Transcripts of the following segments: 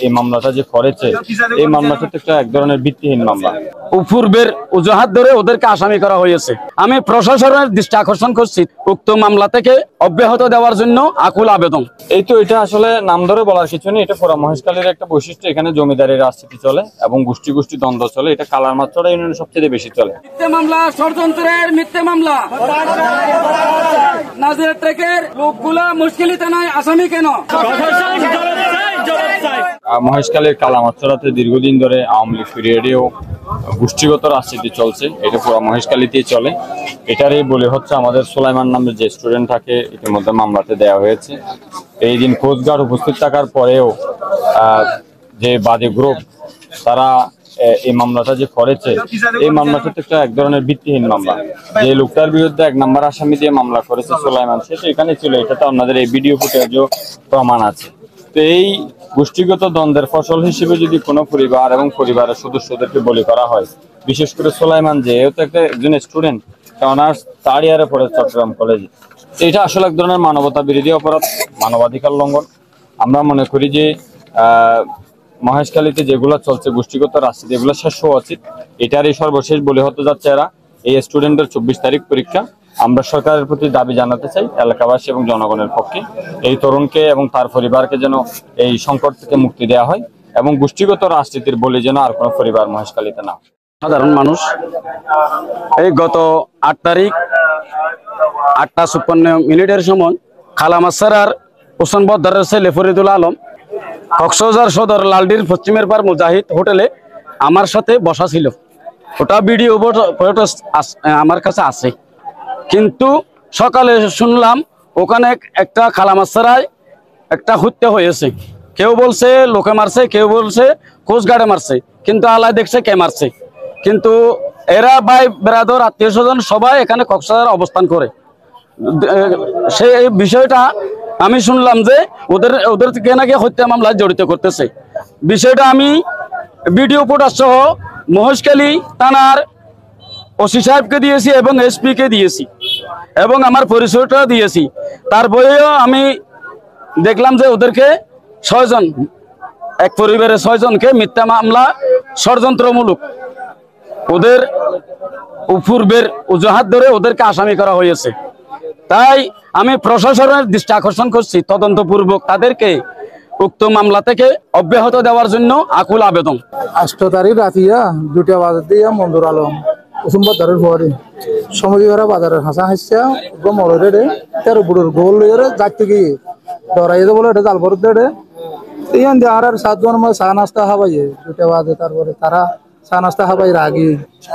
এই মামলাটা যে করেছে, এই মামলাটা তো এক ধরনের ভিত্তিহীন মামলা। পূর্বের অজুহাত ধরে ওদেরকে আসামি করা হয়েছে। আমি প্রশাসনের দৃষ্টি আকর্ষণ করছি উক্ত মামলা থেকে অব্যাহত দেওয়ার জন্য আকুল আবেদন। এই তো এটা আসলে নাম ধরে বলার কিছু নেই, এটা পুরা মহেশখালীর একটা বৈশিষ্ট্য। এখানে জমিদারি রাজনীতি চলে এবং গোষ্ঠী গোষ্ঠী দ্বন্দ্ব চলে। এটা কালারমাত্রা ইউনিয়নে সবচেয়ে বেশি চলে। মিথ্যে মামলা, ষড়যন্ত্রের মিথ্যে মামলা। নাজির ট্রেকের লোকগুলা মুশকিল থানায় আসামি কেন? মহেশখালীর কালামাত্রাতে দীর্ঘদিন ধরে আওয়ামী লীগ পিরিয়ডেও গোষ্ঠীগত রাজনীতি চলছে। এটা পুরো মহেশখালীতেই চলে। এটারই বলে হচ্ছে আমাদের সুলাইমান নামের যে স্টুডেন্ট থাকে ইতিমধ্যে মামলাতে দেওয়া হয়েছে। এই দিন কোস্টগার্ড উপস্থিত থাকার পরেও যে বাদী গ্রুপ তারা এই মামলাটা যে করেছে, এই মামলাটা তো এক ধরনের ভিত্তিহীন মামলা। যে লোকটার বিরুদ্ধে 1 নম্বর আসামি দিয়ে মামলা করেছে সুলাইমান, সে তো এখানে ছিল। এটা তো আপনাদের এই ভিডিও ফুটেজও প্রমাণ আছে। তো এই গোষ্ঠীগত দ্বন্দ্বের ফসল হিসেবে যদি কোনো পরিবার এবং পরিবারের সদস্যদেরকে বলি করা হয়, বিশেষ করে সুলাইমান যে তো একজন স্টুডেন্ট, অনার্স 3rd ইয়ারে পড়ে চট্টগ্রাম কলেজে, এটা আসলে এক ধরনের মানবতা বিরোধী অপরাধ, মানবাধিকার লঙ্ঘন। আমরা মনে করি যে মহেশখালীতে যেগুলো চলছে গোষ্ঠীগত রাজনীতি, এগুলো শেষ হওয়া উচিত। এটারই সর্বশেষ বলে হতে যাচ্ছে এরা। এই স্টুডেন্টের 24 তারিখ পরীক্ষা। আমরা সরকারের প্রতি দাবি জানাতে চাই, এলাকাবাসী এবং জনগণের পক্ষে, এই তরুণকে এবং তার পরিবারকে যেন এই সংকট থেকে মুক্তি দেওয়া হয় এবং গোষ্ঠীগত রাজনীতির বলে যেন আর কোনো পরিবার মহেশখালীতে না। সাধারণ মানুষ এই গত 8 তারিখ 8:56 সময় খালামাসারার হোসেন বদ্দারের ছেলে ফরিদুল আলম কক্সবাজার সদর লালডির পশ্চিমের পার মুজাহিদ হোটেলে আমার সাথে বসা ছিল। ওটা ভিডিও আমার কাছে আছে। কিন্তু সকালে শুনলাম ওখানে একটা খালামাসারায় একটা হত্যা হয়েছে। কেউ বলছে লোকে মারছে, কেউ বলছে কোস্টগার্ডে মারছে, কিন্তু আল্লাহ দেখছে কে মারছে। কিন্তু এরা ভাই ব্রাদার আত্মীয় স্বজন সবাই এখানে কক্সবাজার অবস্থান করে। সেই বিষয়টা আমি শুনলাম যে ওদের থেকে নাকি হত্যা মামলায় জড়িত করতেছে। বিষয়টা আমি ভিডিও ফুটেজ সহ মহেশখালী থানার ওসি সাহেবকে দিয়েছি এবং এসপি কে দিয়েছি এবং আমার পরিচয়টা দিয়েছি। তারপরেও আমি দেখলাম যে ওদেরকে 6 জন, এক পরিবারের 6 জনকে মিথ্যা মামলা ষড়যন্ত্রমূলক ওদের পূর্বের অজুহাত ধরে ওদেরকে আসামি করা হয়েছে। তাই আমি প্রশাসনের দৃষ্টি আকর্ষণ করছি তদন্তপূর্বক তাদেরকে উক্ত মামলা থেকে অব্যাহত দেওয়ার জন্য আকুল আবেদন। 8 তারিখ রাতিয়া 2টা বাজে দিয়ে মঞ্জুর আলম কুসুমবাজারের পরে সমুদ্র বাজারের হাসা হাসা গমরে 13 বুড়োর গোল লইরে যাইতে গিয়ে ডরাই বলে এটা জাল ভর দেড়ে ইয়ান দিয়ে আর 7 জন চা নাস্তা খাবাইয়ে 2টা বাজে। তারপরে তারা চা নাস্তা খাবাই রাগি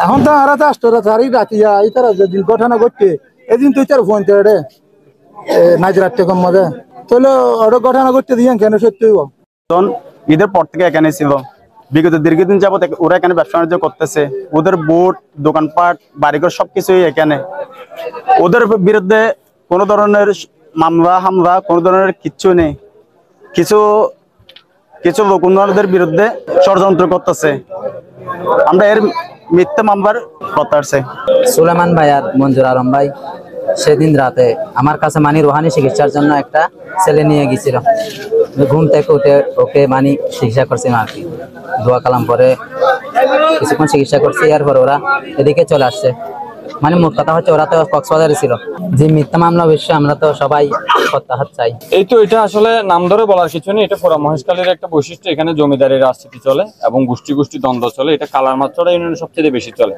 এখন তো আর 8 তারিখ রাতিয়া এই তারা যে ঘটনা ঘটছে এদিন তুই তার ফোন দেড়ে নাজরাত কম মধ্যে তাহলে ওটা ঘটনা ঘটতে দিয়ে কেন সত্যি ঈদের পর থেকে এখানে ছিল। বিগত দীর্ঘদিন যাবত ওরা এখানে ব্যবসা বাণিজ্য করতেছে। ওদের বোট, দোকানপাট, বাড়িঘর সবকিছুই এখানে। ওদের বিরুদ্ধে কোনো ধরনের মামলা হামলা কোনো ধরনের কিচ্ছু নেই। কিছু লোক উন্নয়নদের বিরুদ্ধে ষড়যন্ত্র করতেছে। আমরা এর মিথ্যা মামলার কথা আছে। সুলাইমান ভাই আর মঞ্জুর আলম ভাই সেদিন রাতে আমার কাছে মানি রোহানি চিকিৎসার জন্য একটা ছেলে নিয়ে গেছিল। ঘুম থেকে উঠে ওকে মানি চিকিৎসা করছি আর কি। দোয়া কালাম পরে কিছুক্ষণ চিকিৎসা করছি, এরপর ওরা এদিকে চলে আসছে। মানে মোট কথা হচ্ছে ওরা তো কক্সবাজারে ছিল। যে মিথ্যা মামলা বিষয়ে আমরা তো সবাই প্রত্যাহার চাই। এই তো এটা আসলে নাম ধরে বলার কিছু নেই, এটা পুরা মহেশখালীর একটা বৈশিষ্ট্য। এখানে জমিদারি রাজনীতি চলে এবং গোষ্ঠী গোষ্ঠী দ্বন্দ্ব চলে। এটা কালারমাত্রা ইউনিয়নে সবচেয়ে বেশি চলে।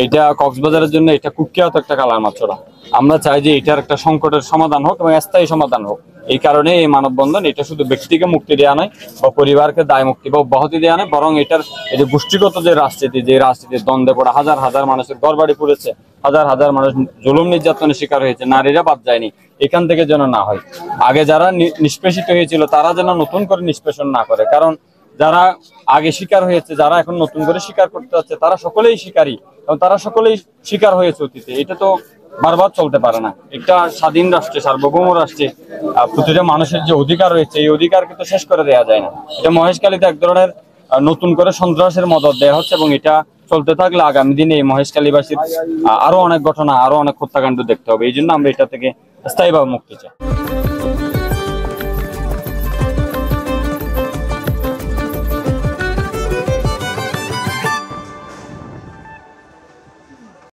এটা কক্সবাজারের জন্য এটা কুখ্যাত একটা কালারমাত্রা। আমরা চাই যে এটার একটা সংকটের সমাধান হোক এবং স্থায়ী সমাধান হোক। এই কারণে এই মানববন্ধন, এটা শুধু ব্যক্তিকে মুক্তি দেওয়া নয় বা পরিবারকে দায় মুক্তি বা অব্যাহতি দেওয়া নয়, বরং এটার এই যে গোষ্ঠীগত যে রাজনীতির দ্বন্দ্বে পড়ে হাজার হাজার মানুষের ঘরবাড়ি পড়েছে, হাজার হাজার মানুষ জুলুম নির্যাতনের শিকার হয়েছে, নারীরা বাদ যায়নি। এখান থেকে যেন না হয়। আগে যারা নিষ্পেষিত হয়েছিল তারা যেন নতুন করে নিষ্পেষণ না করে। কারণ যারা আগে শিকার হয়েছে, যারা এখন নতুন করে শিকার করতে হচ্ছে, তারা সকলেই শিকারী এবং তারা সকলেই শিকার হয়েছে অতীতে। এটা তো বারবার চলতে পারে না। একটা স্বাধীন রাষ্ট্রে, সার্বভৌম রাষ্ট্রে প্রতিটা মানুষের যে অধিকার রয়েছে, এই অধিকারকে তো শেষ করে দেওয়া যায় না। এটা মহেশখালীতে এক ধরনের নতুন করে সন্ত্রাসের মদত দেওয়া হচ্ছে এবং এটা চলতে থাকলে আগামী দিনে এই মহেশখালীবাসীর আরো অনেক ঘটনা, আরো অনেক হত্যাকাণ্ড দেখতে হবে। এই জন্য আমরা এটা থেকে স্থায়ীভাবে মুক্তি চাই।